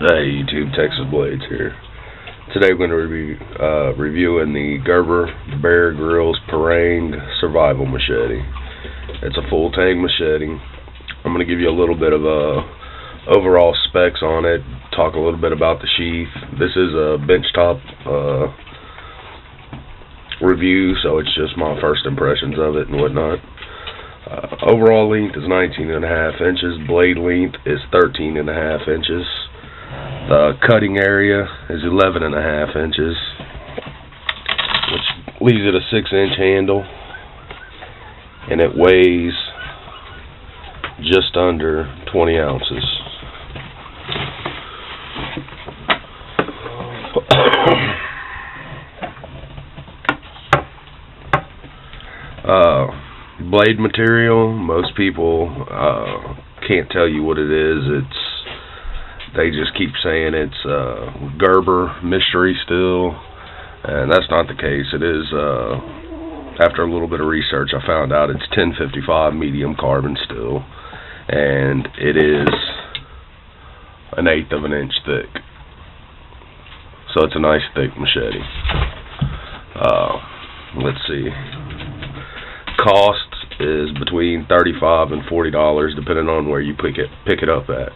Hey YouTube, Texas Blades here. Today we're going to be reviewing the Gerber Bear Grylls Paranged Survival Machete. It's a full tang machete. I'm going to give you a little bit of overall specs on it, talk a little bit about the sheath. This is a benchtop review, so it's just my first impressions of it and whatnot. Overall length is 19.5 inches. Blade length is 13.5 inches. The cutting area is 11.5 inches, which leaves it a 6-inch handle, and it weighs just under 20 ounces. Blade material, most people can't tell you what it is. They just keep saying it's Gerber mystery steel, and that's not the case. It is, after a little bit of research, I found out it's 1055 medium carbon steel, and it is 1/8 of an inch thick. So it's a nice thick machete. Let's see. Cost is between $35 and $40, depending on where you pick it up at.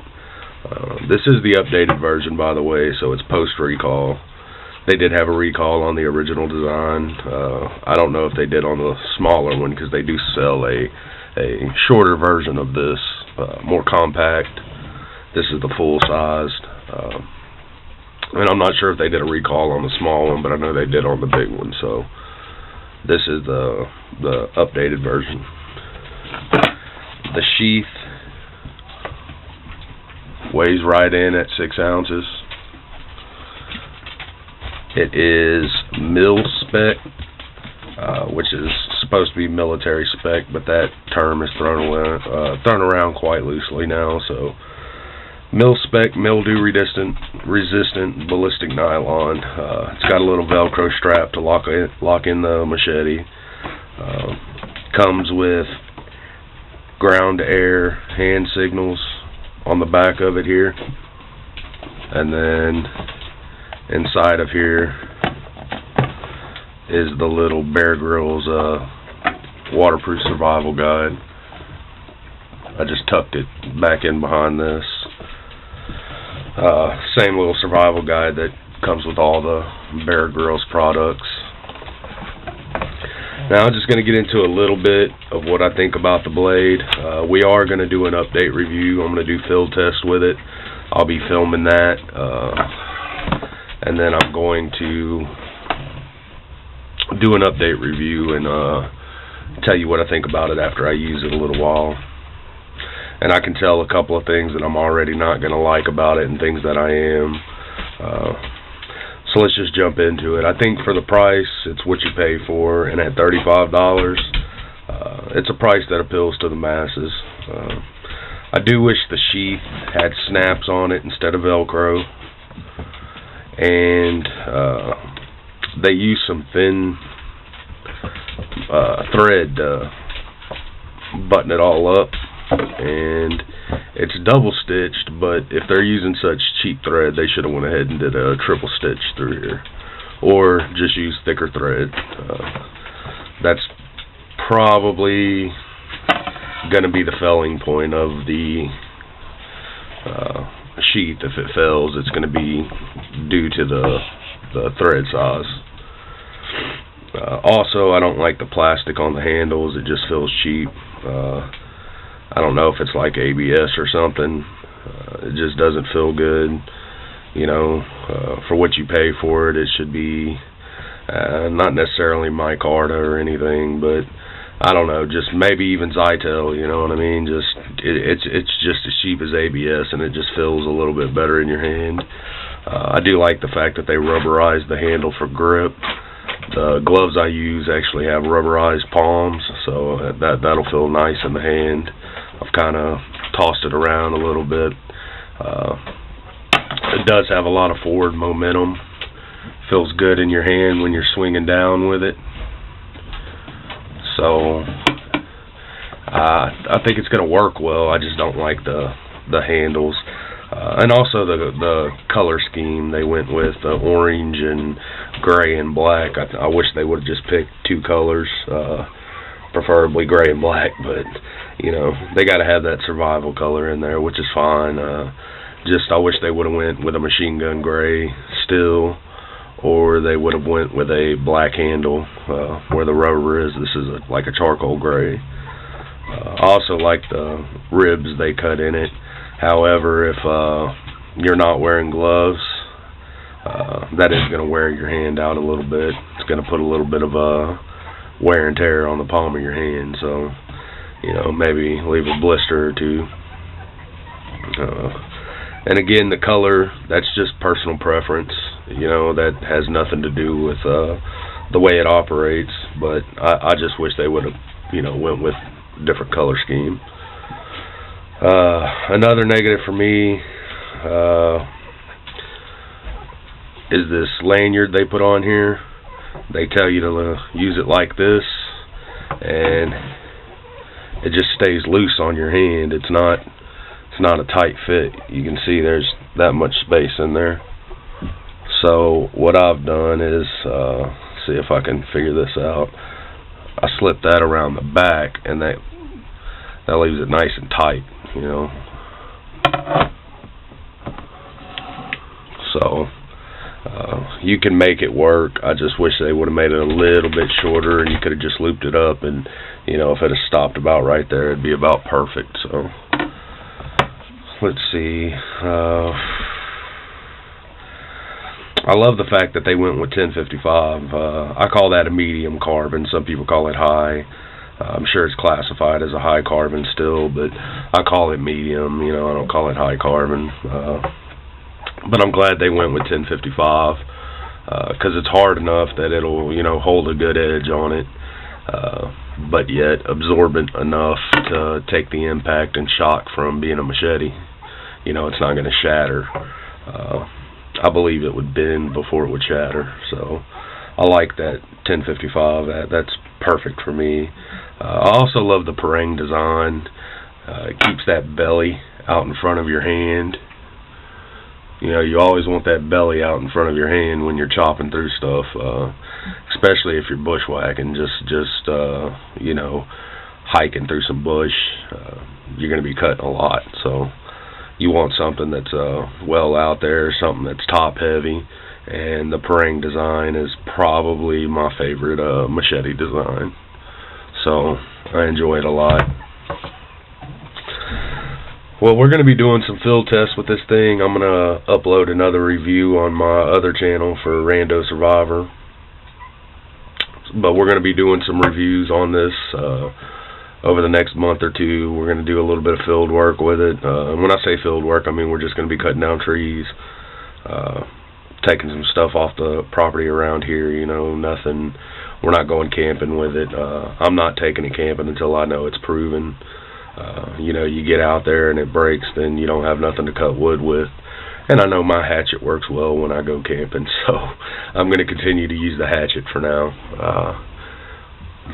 This is the updated version, by the way, so it's post-recall. They did have a recall on the original design. I don't know if they did on the smaller one, because they do sell a shorter version of this, more compact. This is the full-sized. And I'm not sure if they did a recall on the small one, but I know they did on the big one, so this is the updated version. The sheath weighs right in at 6 ounces. It is mil spec, which is supposed to be military spec, but that term is thrown around quite loosely now. So, mil spec, mildew resistant ballistic nylon. It's got a little Velcro strap to lock in the machete. Comes with ground air hand signals on the back of it here, and then inside of here is the little Bear Grylls waterproof survival guide. I just tucked it back in behind this. Same little survival guide that comes with all the Bear Grylls products. Now I'm just going to get into a little bit of what I think about the blade. We are going to do an update review. I'm going to do field tests with it. I'll be filming that. And then I'm going to do an update review and tell you what I think about it after I use it a little while. And I can tell a couple of things that I'm already not going to like about it and things that I am. So let's just jump into it. I think for the price, it's what you pay for, and at $35, it's a price that appeals to the masses. I do wish the sheath had snaps on it instead of Velcro, and they use some thin thread to button it all up, and it's double stitched, but if they're using such cheap thread, they should have went ahead and did a triple stitch through here, or just use thicker thread. That's probably going to be the felling point of the sheath. If it fails, it's going to be due to the thread size. Also, I don't like the plastic on the handles. It just feels cheap. I don't know if it's like ABS or something. It just doesn't feel good. You know, for what you pay for it, it should be not necessarily micarta or anything, but I don't know, just maybe even Zytel, you know what I mean? Just it's just as cheap as ABS, and it just feels a little bit better in your hand. I do like the fact that they rubberized the handle for grip. The gloves I use actually have rubberized palms, so that'll feel nice in the hand. I've kind of tossed it around a little bit. It does have a lot of forward momentum. Feels good in your hand when you're swinging down with it. So I think it's going to work well. I just don't like the handles. And also the color scheme they went with, orange and gray and black. I wish they would have just picked two colors, preferably gray and black, but you know, they got to have that survival color in there, which is fine. Just I wish they would have went with a machine gun gray still, or they would have went with a black handle where the rubber is. This is like a charcoal gray. I also like the ribs they cut in it. However, if you're not wearing gloves, that is going to wear your hand out a little bit. It's going to put a little bit of wear and tear on the palm of your hand. So, you know, maybe leave a blister or two. And again, the color, that's just personal preference. You know, that has nothing to do with the way it operates. But I just wish they would have, you know, went with a different color scheme. Another negative for me is this lanyard they put on here. They tell you to use it like this, and it just stays loose on your hand. It's not a tight fit. You can see there's that much space in there. So what I've done is, see if I can figure this out. I slip that around the back, and that leaves it nice and tight, you know. So you can make it work. I just wish they would have made it a little bit shorter, and you could have just looped it up, and you know, if it had stopped about right there, it'd be about perfect. So let's see. I love the fact that they went with 1055. I call that a medium carbon. Some people call it high. I'm sure it's classified as a high carbon still, but I call it medium. You know, I don't call it high carbon. But I'm glad they went with 1055 because it's hard enough that it'll, you know, hold a good edge on it, but yet absorbent enough to take the impact and shock from being a machete. You know, it's not going to shatter. I believe it would bend before it would shatter. So I like that 1055. That's perfect for me. I also love the parang design. It keeps that belly out in front of your hand. You know, you always want that belly out in front of your hand when you're chopping through stuff, especially if you're bushwhacking, just you know, hiking through some bush. You're going to be cutting a lot, so you want something that's well out there, something that's top heavy, and the parang design is probably my favorite machete design. So I enjoy it a lot. Well, we're going to be doing some field tests with this thing. I'm going to upload another review on my other channel for Rando Survivor. But we're going to be doing some reviews on this over the next month or two. We're going to do a little bit of field work with it. And when I say field work, I mean we're just going to be cutting down trees, taking some stuff off the property around here, you know, nothing. We're not going camping with it. I'm not taking it camping until I know it's proven. You know, you get out there and it breaks, then you don't have nothing to cut wood with. And I know my hatchet works well when I go camping, so I'm going to continue to use the hatchet for now.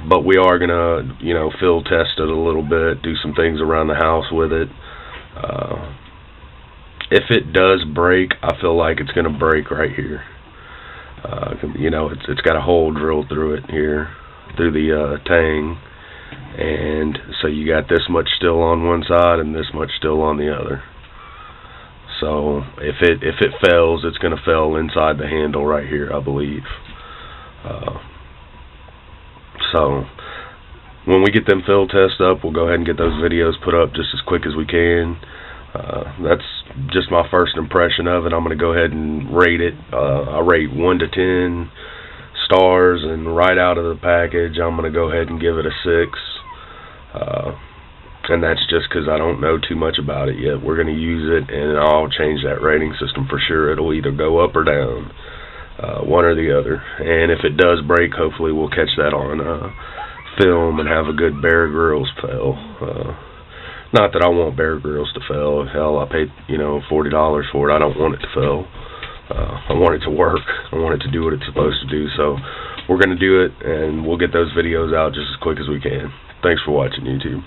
But we are going to, you know, field test it a little bit, do some things around the house with it. If it does break, I feel like it's going to break right here. You know, it's got a hole drilled through it here, through the tang. And so you got this much still on one side and this much still on the other. So if it fails, it's going to fail inside the handle right here, I believe. So when we get them field tests up, we'll go ahead and get those videos put up just as quick as we can. That's just my first impression of it. I'm going to go ahead and rate it. I rate 1 to 10 stars, and right out of the package I'm going to go ahead and give it a 6. And that's just because I don't know too much about it yet. We're going to use it, and I'll change that rating system for sure. It'll either go up or down, one or the other. And if it does break, hopefully we'll catch that on film and have a good Bear Grylls fail. Not that I want Bear Grylls to fail. Hell, I paid, you know, $40 for it. I don't want it to fail. I want it to work. I want it to do what it's supposed to do. So we're going to do it, and we'll get those videos out just as quick as we can. Thanks for watching, YouTube.